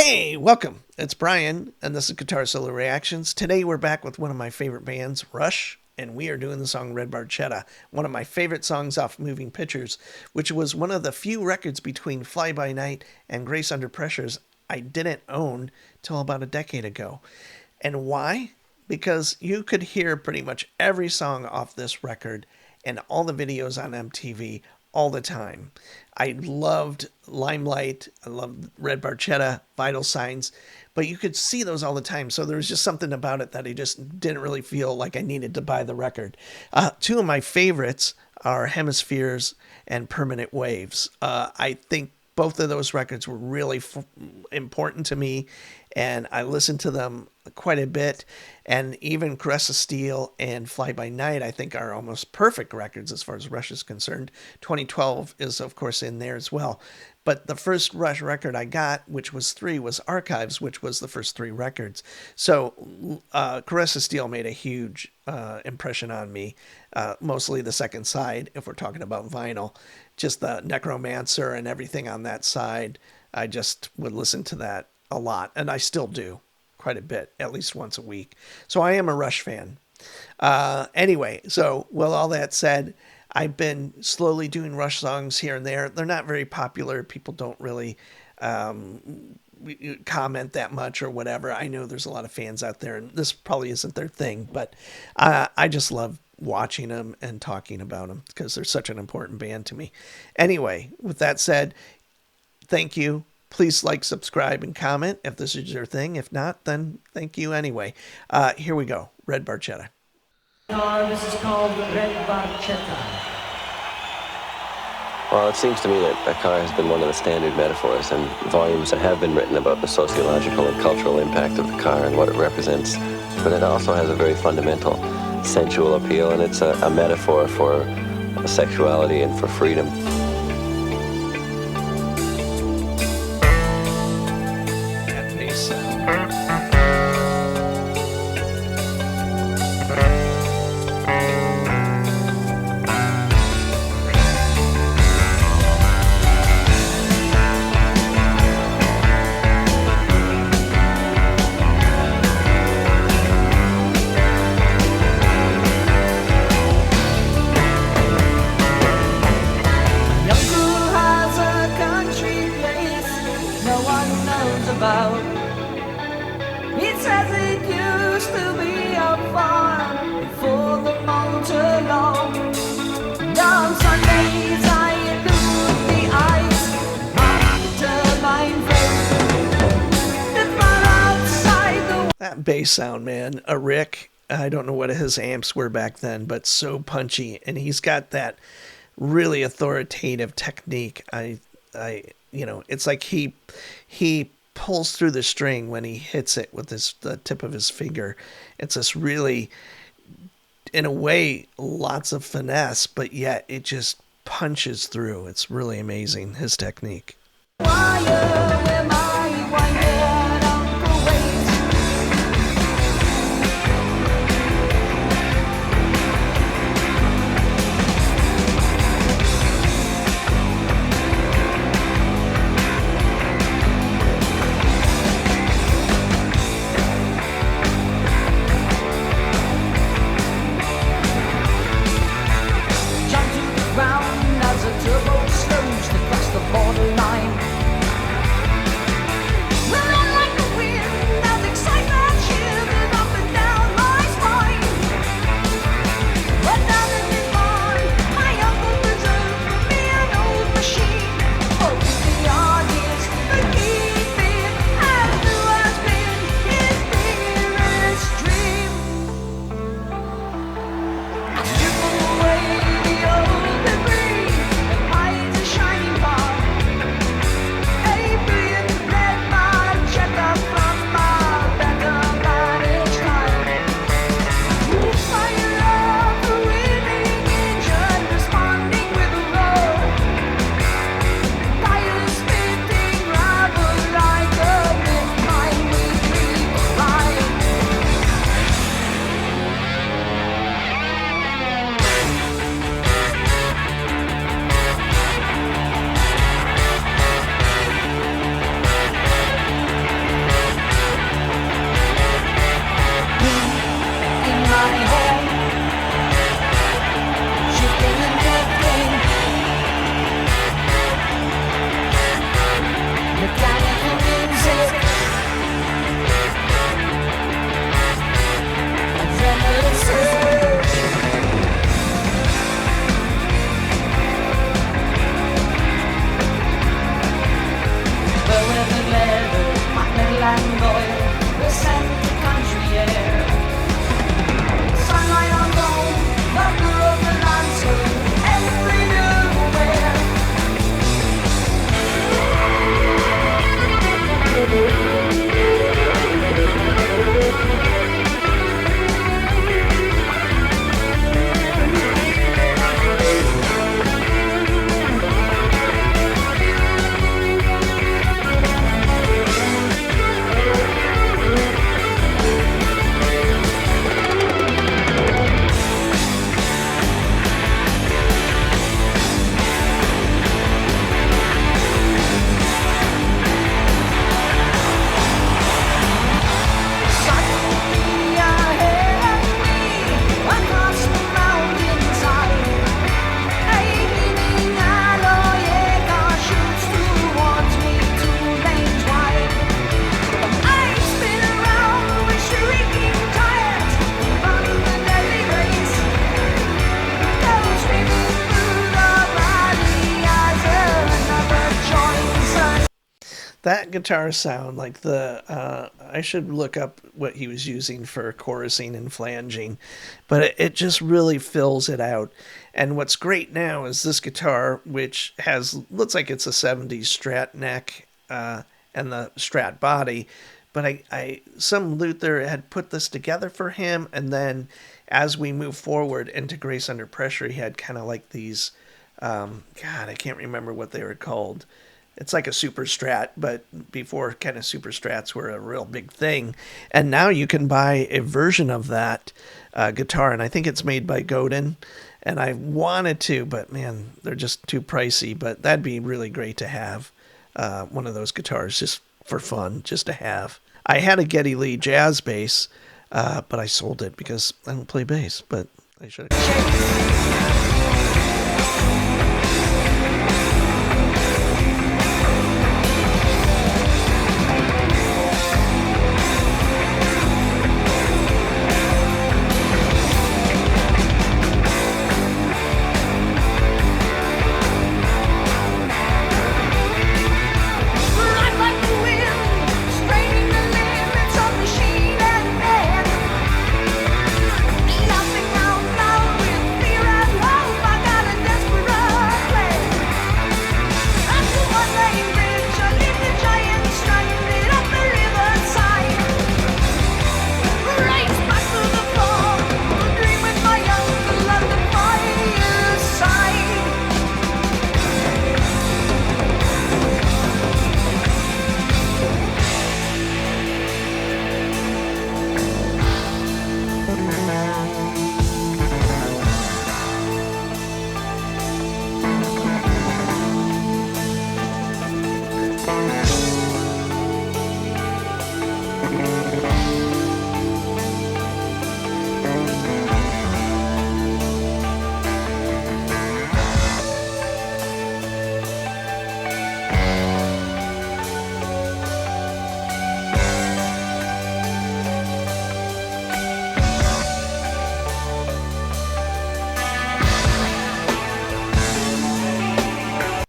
Hey, welcome. It's Brian, and this is Guitar Solo Reactions. Today we're back with one of my favorite bands, Rush, and we are doing the song Red Barchetta, one of my favorite songs off Moving Pictures, which was one of the few records between Fly By Night and Grace Under Pressures I didn't own till about a decade ago. And why? Because you could hear pretty much every song off this record and all the videos on MTV all the time. I loved Limelight, I loved Red Barchetta, Vital Signs, but you could see those all the time. So there was just something about it that I just didn't really feel like I needed to buy the record. Two of my favorites are Hemispheres and Permanent Waves. I think both of those records were really important to me, and I listened to them quite a bit. And even Caress of Steel and Fly By Night, I think, are almost perfect records as far as Rush is concerned. 2012 is, of course, in there as well. But the first Rush record I got, which was three, was Archives, which was the first three records. So Caress of Steel made a huge impression on me, mostly the second side, if we're talking about vinyl. Just the Necromancer and everything on that side. I just would listen to that a lot, and I still do quite a bit, at least once a week. So I am a Rush fan. Anyway, so with all that said, I've been slowly doing Rush songs here and there. They're not very popular. People don't really comment that much or whatever. I know there's a lot of fans out there, and this probably isn't their thing, but I just love watching them and talking about them because they're such an important band to me. Anyway, with that said, thank you. Please like, subscribe, and comment if this is your thing. If not, then thank you anyway. Here we go. Red Barchetta. This is called Red Barchetta. Well, it seems to me that a car has been one of the standard metaphors and volumes that have been written about the sociological and cultural impact of the car and what it represents. But it also has a very fundamental sensual appeal, and it's a metaphor for sexuality and for freedom. That bass sound. About. It's as it used to be a farm before the motor law. On Sundays I look the ice on the turbine that run outside the. That bass sound, man. A Rick. I don't know what his amps were back then, but so punchy, and he's got that really authoritative technique. It's like he pulls through the string when he hits it with the tip of his finger. It's this really, in a way, lots of finesse, but yet it just punches through. It's really amazing, his technique. As a turbo slows to cross the borderline. That guitar sound, like I should look up what he was using for chorusing and flanging, but it just really fills it out. And what's great now is this guitar, which looks like it's a '70s Strat neck and the Strat body, but some Luther had put this together for him, and then as we move forward into Grace Under Pressure, he had kind of like these, God, I can't remember what they were called. It's like a super strat, but before kind of super strats were a real big thing. And now you can buy a version of that guitar, and I think it's made by Godin. And I wanted to, but man, they're just too pricey. But that'd be really great to have one of those guitars just for fun, just to have. I had a Geddy Lee jazz bass, but I sold it because I don't play bass, but I should have.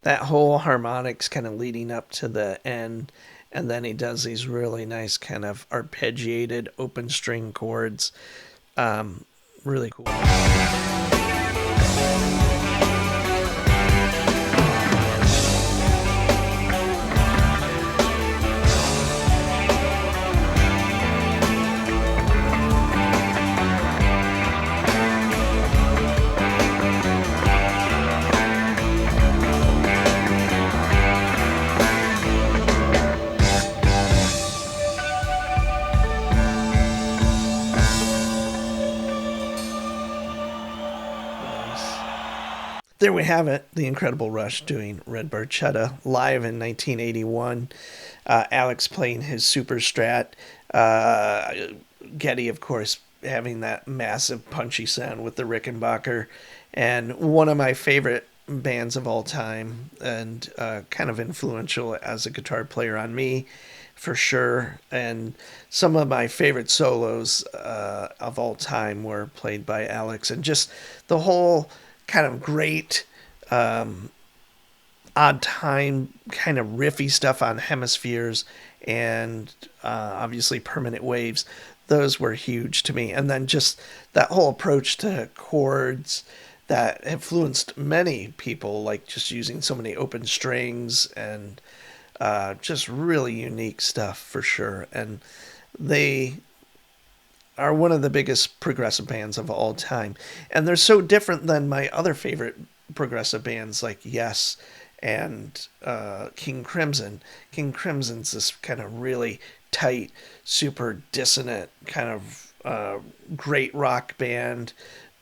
That whole harmonics kind of leading up to the end, and then he does these really nice kind of arpeggiated open string chords. Really cool. There we have it, the Incredible Rush doing Red Barchetta live in 1981. Alex playing his super strat. Geddy, of course, having that massive punchy sound with the Rickenbacker. And one of my favorite bands of all time, and kind of influential as a guitar player on me, for sure. And some of my favorite solos of all time were played by Alex. And just the whole kind of great odd time kind of riffy stuff on Hemispheres and obviously Permanent Waves. Those were huge to me. And then just that whole approach to chords that influenced many people, like just using so many open strings and just really unique stuff for sure. And they are one of the biggest progressive bands of all time. And they're so different than my other favorite progressive bands like Yes and King Crimson. King Crimson's this kind of really tight, super dissonant kind of great rock band,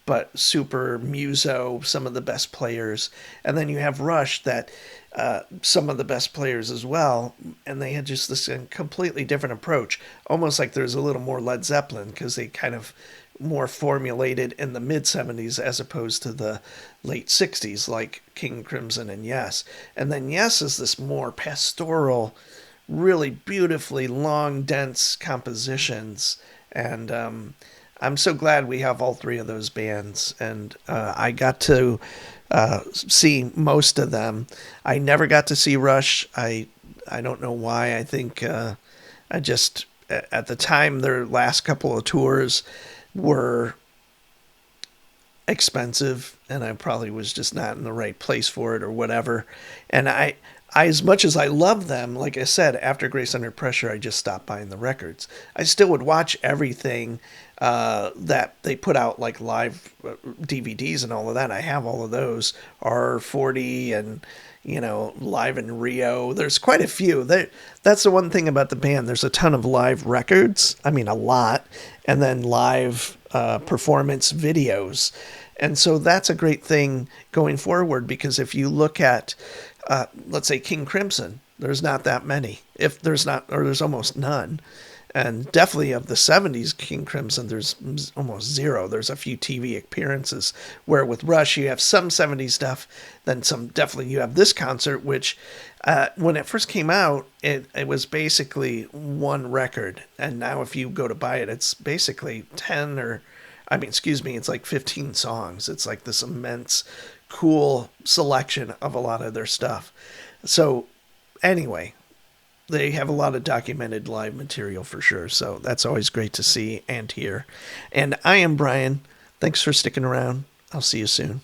but super muso, some of the best players. And then you have Rush that some of the best players as well, and they had just this completely different approach, almost like there's a little more Led Zeppelin, because they kind of more formulated in the mid-'70s as opposed to the late '60s, like King Crimson and Yes. And then Yes is this more pastoral, really beautifully long, dense compositions, and I'm so glad we have all three of those bands, and I got to see most of them. I never got to see Rush. I I don't know why. I think I just at the time their last couple of tours were expensive, and I probably was just not in the right place for it or whatever. And I as much as I love them, like I said, after Grace Under Pressure, I just stopped buying the records. I still would watch everything that they put out, like live DVDs and all of that. I have all of those, R40 and Live in Rio. There's quite a few. That's the one thing about the band. There's a ton of live records. I mean, a lot, and then live performance videos. And so that's a great thing going forward, because if you look at, let's say, King Crimson, there's not that many. If there's not, or there's almost none. And definitely of the 70s King Crimson, there's almost zero. There's a few TV appearances, where with Rush, you have some 70s stuff, then some, definitely you have this concert, which when it first came out, it was basically one record. And now if you go to buy it, it's basically 10 or, I mean, excuse me, it's like 15 songs. It's like this immense, cool selection of a lot of their stuff. So anyway, they have a lot of documented live material for sure. So that's always great to see and hear. And I am Brian. Thanks for sticking around. I'll see you soon.